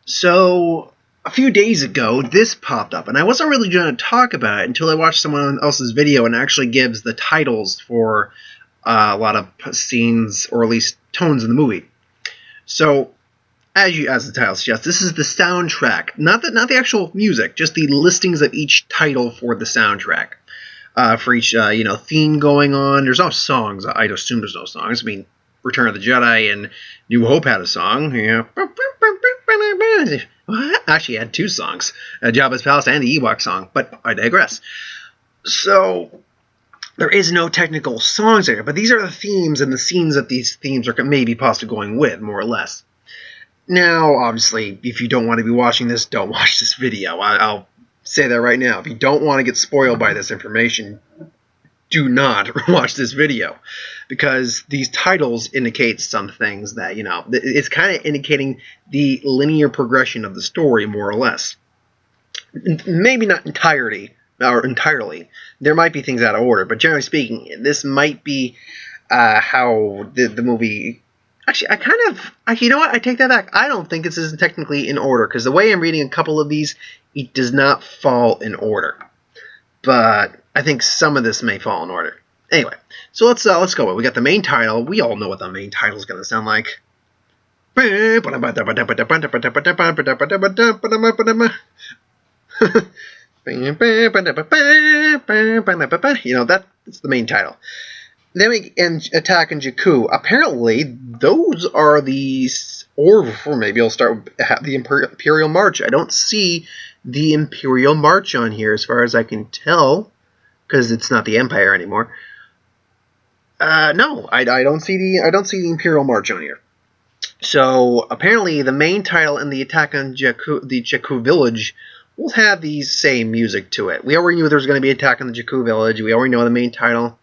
So, a few days ago, this popped up, and I wasn't really going to talk about it until I watched someone else's video and it actually gives the titles for a lot of scenes, or at least tones in the movie. So, as the title suggests, this is the soundtrack, not the actual music, just the listings of each title for the soundtrack. For each theme going on. There's no songs. I'd assume there's no songs. I mean, Return of the Jedi and New Hope had a song. Yeah. Actually, it had two songs, Jabba's Palace and the Ewok song, but I digress. So, there is no technical songs there, but these are the themes and the scenes that these themes are maybe possibly going with, more or less. Now, obviously, if you don't want to be watching this, don't watch this video. I'll say that right now. If you don't want to get spoiled by this information, do not watch this video, because these titles indicate some things that, it's kind of indicating the linear progression of the story, more or less. Maybe not entirely. There might be things out of order, but generally speaking, this might be how the movie... Actually, you know what? I take that back. I don't think this is technically in order, because the way I'm reading a couple of these, it does not fall in order. But I think some of this may fall in order. Anyway, so let's go. We got the main title. We all know what the main title is going to sound like. That's the main title. Then we attack on Jakku. Apparently, those are or maybe I'll start with the Imperial March. I don't see the Imperial March on here, as far as I can tell, because it's not the Empire anymore. No, I don't see the Imperial March on here. So apparently, the main title and the attack on Jakku, the Jakku village, will have the same music to it. We already knew there was going to be an attack on the Jakku village. We already know the main title.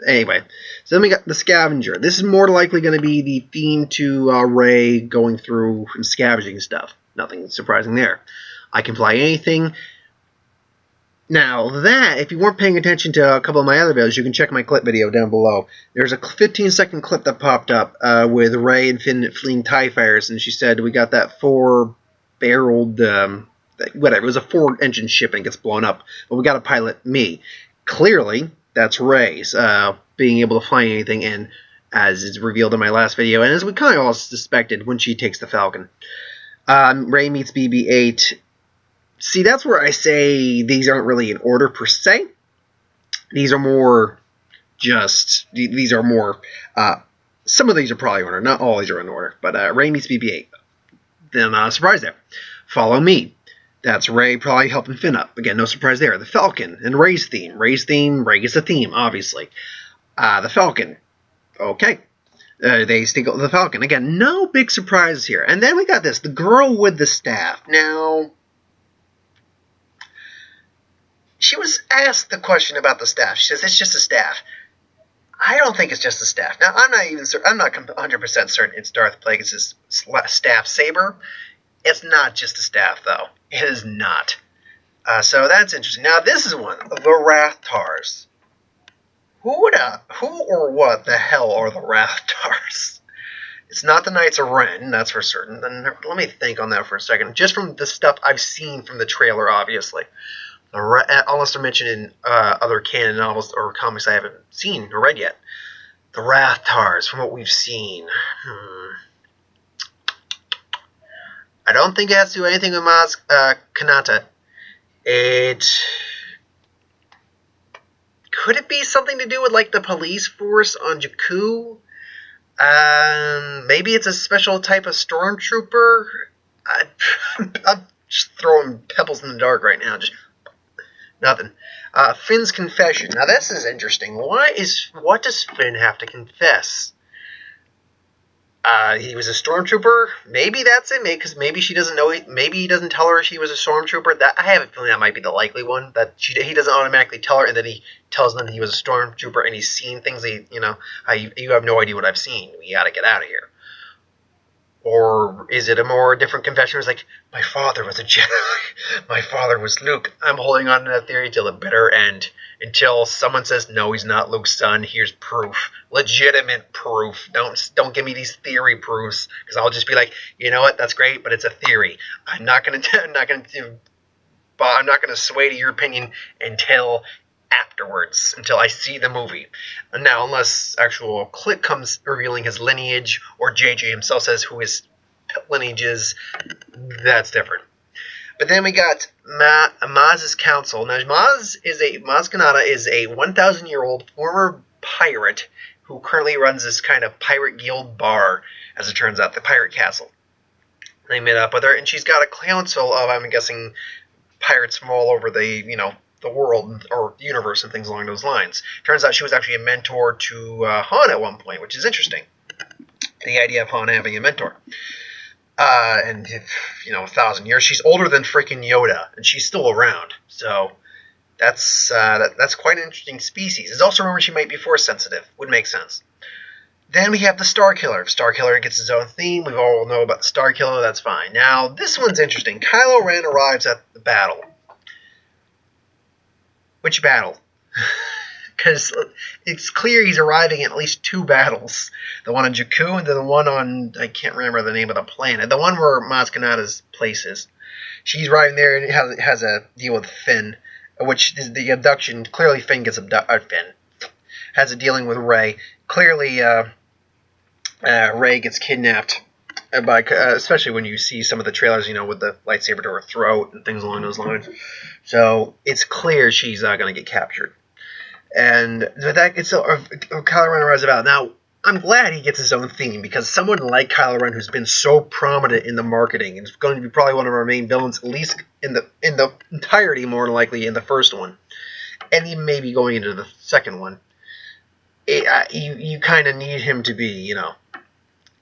Anyway, so then we got the scavenger. This is more likely going to be the theme to Rey going through and scavenging stuff. Nothing surprising there. I can fly anything. Now that, if you weren't paying attention to a couple of my other videos, you can check my clip video down below. There's a 15-second clip that popped up with Rey and Finn fleeing TIE fighters, and she said we got that four-barreled, whatever, it was a four-engine ship and it gets blown up, but we got to pilot me. Clearly, that's Rey's being able to fly anything, and as is revealed in my last video, and as we kind of all suspected when she takes the Falcon. Rey meets BB-8. See, that's where I say these aren't really in order per se. These are more some of these are probably in order. Not all these are in order, but Rey meets BB-8. Then, surprise there. Follow me. That's Rey probably helping Finn up. Again, no surprise there. The Falcon and Rey's theme. Rey is the theme, obviously. The Falcon. Okay. They stick with the Falcon. Again, no big surprises here. And then we got this. The girl with the staff. Now, she was asked the question about the staff. She says, it's just a staff. I don't think it's just a staff. Now, I'm not 100% certain it's Darth Plagueis' staff saber. It's not just a staff, though. It is not. So that's interesting. Now, this is one. The Raftars. Who or what the hell are the Raftars? It's not the Knights of Ren, that's for certain. Then let me think on that for a second. Just from the stuff I've seen from the trailer, obviously. Unless they're mentioned in other canon novels or comics I haven't seen or read yet. The Raftars, from what we've seen. I don't think it has to do anything with Maz Kanata. Could it be something to do with, like, the police force on Jakku? Maybe it's a special type of stormtrooper? I'm just throwing pebbles in the dark right now. Just nothing. Finn's confession. Now, this is interesting. What does Finn have to confess? He was a stormtrooper. Maybe that's it. Because maybe she doesn't know. Maybe he doesn't tell her she was a stormtrooper. I have a feeling that might be the likely one. That he doesn't automatically tell her, and then he tells them he was a stormtrooper, and he's seen things. You have no idea what I've seen. We got to get out of here. Or is it a more different confession? It's like, my father was a Jedi. My father was Luke. I'm holding on to that theory till the bitter end. Until someone says, no, he's not Luke's son. Here's proof. Legitimate proof. Don't give me these theory proofs. Because I'll just be like, you know what? That's great, but it's a theory. I'm not gonna sway to your opinion until afterwards, until I see the movie. Now, unless actual Click comes revealing his lineage, or JJ himself says who his lineage is, that's different. But then we got Maz's council. Now, Maz Kanata is a 1,000-year-old former pirate who currently runs this kind of pirate guild bar, as it turns out, the Pirate Castle. They met up with her, and she's got a council of, I'm guessing, pirates from all over the world or the universe and things along those lines. Turns out she was actually a mentor to Han at one point, which is interesting. The idea of Han having a mentor. And, 1,000 years. She's older than freaking Yoda, and she's still around. So that's quite an interesting species. It's also rumored she might be Force sensitive. Would make sense. Then we have the Star Killer. Star Killer gets his own theme. We all know about the Star Killer. That's fine. Now, this one's interesting. Kylo Ren arrives at the battle. Which battle? Because it's clear he's arriving at least 2 battles. The one on Jakku and the one on, I can't remember the name of the planet. The one where Maz Kanata's place is. She's arriving there and has a deal with Finn, which is the abduction. Clearly Finn gets abducted. Finn has a dealing with Rey. Clearly Rey gets kidnapped. Especially when you see some of the trailers, with the lightsaber to her throat and things along those lines. So it's clear she's going to get captured. And it's Kylo Ren arrives about. Now, I'm glad he gets his own theme, because someone like Kylo Ren, who's been so prominent in the marketing, and is going to be probably one of our main villains, at least in the entirety, more than likely, in the first one, and even maybe going into the second one, you kind of need him to be,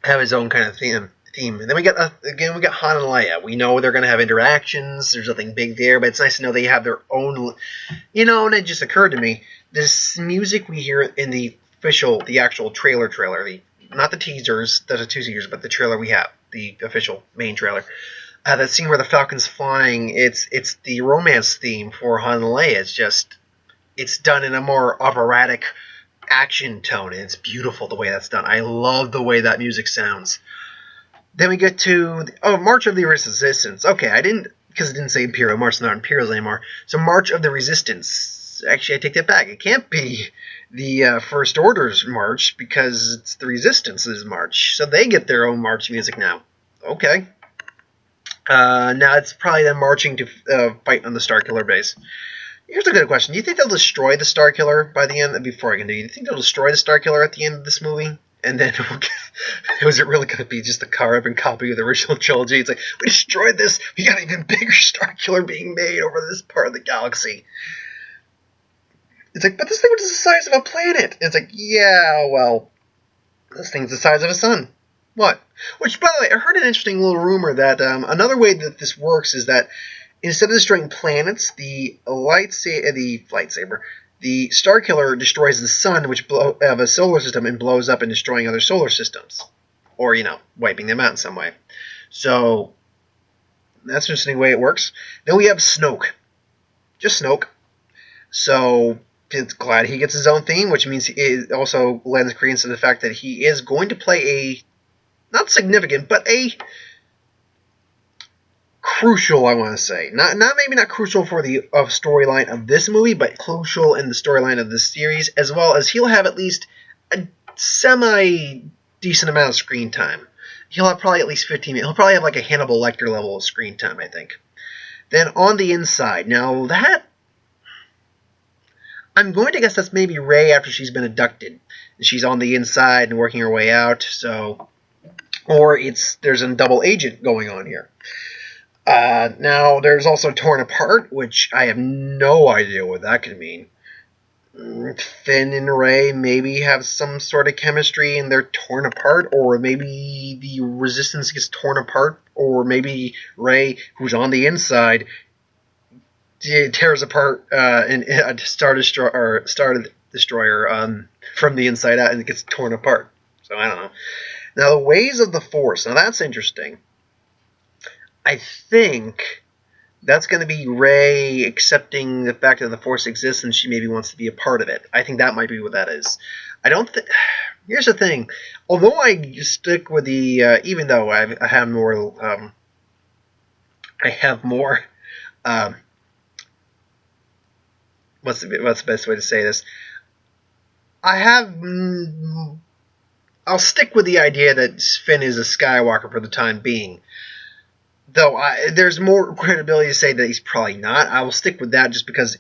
have his own kind of theme. And then we got Han and Leia. We know they're going to have interactions. There's nothing big there, but it's nice to know they have their own. And it just occurred to me, this music we hear in the actual trailer, not the teasers, the 2 teasers, but the trailer we have, the official main trailer. That scene where the Falcon's flying, it's the romance theme for Han and Leia. It's done in a more operatic action tone, and it's beautiful the way that's done. I love the way that music sounds. Then we get to March of the Resistance. Okay, because it didn't say Imperial. March, not Imperials anymore. So March of the Resistance. Actually, I take that back. It can't be the First Order's march, because it's the Resistance's march. So they get their own march music now. Okay. Now it's probably them marching to fight on the Starkiller base. Here's a good question. Do you think they'll destroy the Starkiller by the end? Before I can do you think they'll destroy the Starkiller at the end of this movie? And then, was it really going to be just a carbon copy of the original trilogy? It's like, we destroyed this, we got an even bigger Starkiller being made over this part of the galaxy. It's like, but this thing was the size of a planet. It's like, yeah, well, this thing's the size of a sun. What? Which, by the way, I heard an interesting little rumor that another way that this works is that instead of destroying planets, the Starkiller destroys the sun, of a solar system, and blows up and destroying other solar systems. Or, wiping them out in some way. So, that's an interesting way it works. Then we have Snoke. Just Snoke. So, it's glad he gets his own theme, which means it also lends credence to the fact that he is going to play a, not significant, but a crucial, I want to say. Maybe not crucial for the storyline of this movie, but crucial in the storyline of this series, as well as he'll have at least a semi-decent amount of screen time. He'll have probably at least 15 minutes. He'll probably have like a Hannibal Lecter level of screen time, I think. Then on the inside. Now that, I'm going to guess that's maybe Rey after she's been abducted. She's on the inside and working her way out, so... Or there's a double agent going on here. Now, there's also Torn Apart, which I have no idea what that could mean. Finn and Rey maybe have some sort of chemistry and they're torn apart, or maybe the Resistance gets torn apart, or maybe Rey, who's on the inside, tears apart a Star Destroyer from the inside out and it gets torn apart. So I don't know. Now, the ways of the Force. Now, that's interesting. I think that's going to be Rey accepting the fact that the Force exists and she maybe wants to be a part of it. I think that might be what that is. I don't think... Here's the thing. Although I stick with the... even though I have more... what's the best way to say this? I'll stick with the idea that Finn is a Skywalker for the time being. Though there's more credibility to say that he's probably not. I will stick with that just because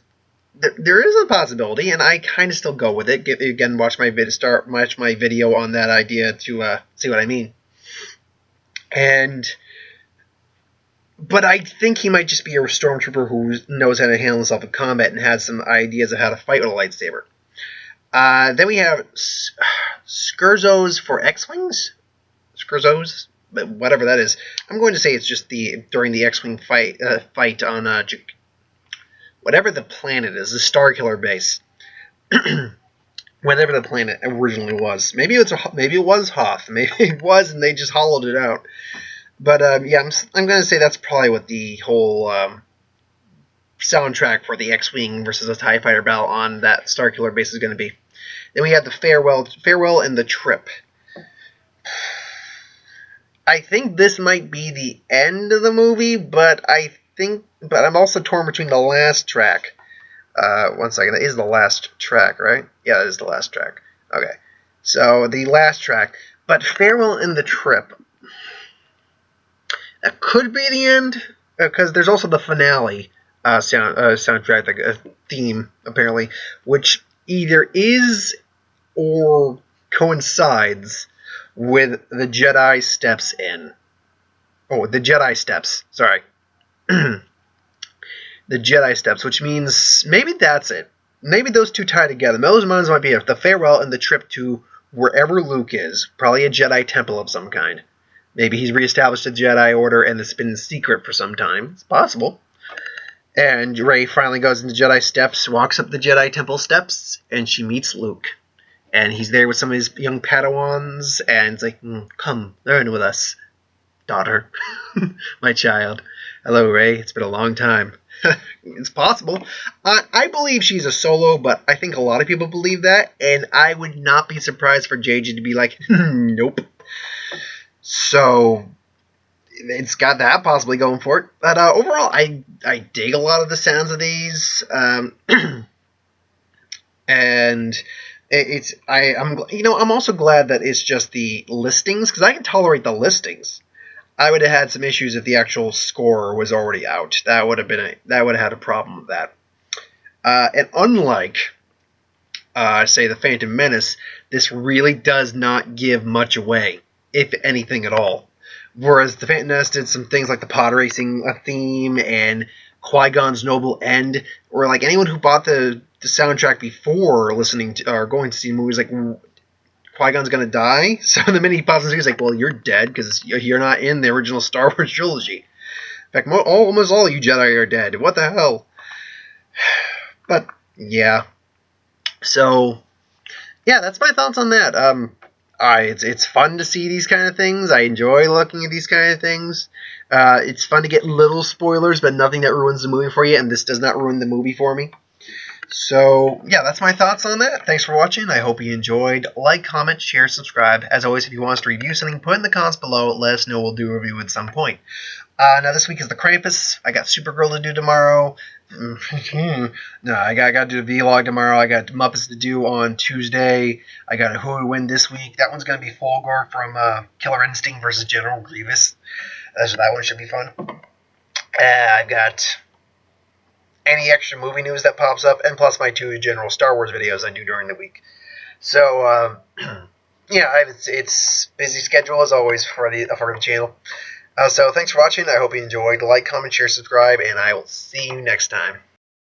there is a possibility, and I kind of still go with it. Again, watch my video on that idea to see what I mean. But I think he might just be a stormtrooper who knows how to handle himself in combat and has some ideas of how to fight with a lightsaber. Then we have Skurzos for X-Wings? Skurzos? Whatever that is. I'm going to say it's just during the X-Wing fight on whatever the planet is, the Starkiller base. Whatever the planet originally was. Maybe it was Hoth. Maybe it was and they just hollowed it out. But yeah, I'm going to say that's probably what the whole soundtrack for the X-Wing versus the TIE Fighter battle on that Starkiller base is going to be. Then we have the farewell and the trip. I think this might be the end of the movie, but I'm also torn between the last track. 1 second, that is the last track, right? Yeah, that is the last track. Okay, so the last track, but farewell and the trip. That could be the end, because there's also the finale soundtrack, like a theme apparently, which either is or coincides with the Jedi Steps in. Oh, the Jedi Steps. Sorry. The Jedi Steps, which means maybe that's it. Maybe those two tie together. Those ones might be the farewell and the trip to wherever Luke is. Probably a Jedi temple of some kind. Maybe he's reestablished a Jedi Order and it's been secret for some time. It's possible. And Rey finally goes into Jedi Steps, walks up the Jedi Temple steps, and she meets Luke. And he's there with some of his young Padawans, and it's like, come, learn with us, daughter, my child. Hello, Rey. It's been a long time. It's possible. I believe she's a Solo, but I think a lot of people believe that, and I would not be surprised for JJ to be like, nope. So it's got that possibly going for it. But overall, I dig a lot of the sounds of these, and I'm also glad that it's just the listings, because I can tolerate the listings. I would have had some issues if the actual score was already out. That would have had a problem with that. And unlike, say, the Phantom Menace, this really does not give much away, if anything at all. Whereas the Phantom Menace did some things like the pod racing theme and Qui-Gon's Noble End, or like anyone who bought the soundtrack before listening to or going to see movies, like Qui-Gon's gonna die. So the minute he pops in, he's like, "Well, you're dead because you're not in the original Star Wars trilogy." In fact, almost all you Jedi are dead. What the hell? But yeah, so yeah, that's my thoughts on that. It's fun to see these kind of things. I enjoy looking at these kind of things. It's fun to get little spoilers, but nothing that ruins the movie for you, and this does not ruin the movie for me. So, yeah, that's my thoughts on that. Thanks for watching. I hope you enjoyed. Like, comment, share, subscribe. As always, if you want us to review something, put in the comments below. Let us know. We'll do a review at some point. Now, this week is the Krampus. I got Supergirl to do tomorrow. No, I got to do a vlog tomorrow. I got Muppets to do on Tuesday. I got a Who Would Win this week. That one's going to be Fulgor from Killer Instinct versus General Grievous. So that one should be fun. I've got any extra movie news that pops up, and plus my 2 general Star Wars videos I do during the week. So, yeah, it's busy schedule as always for the channel. So thanks for watching. I hope you enjoyed. Like, comment, share, subscribe, and I will see you next time.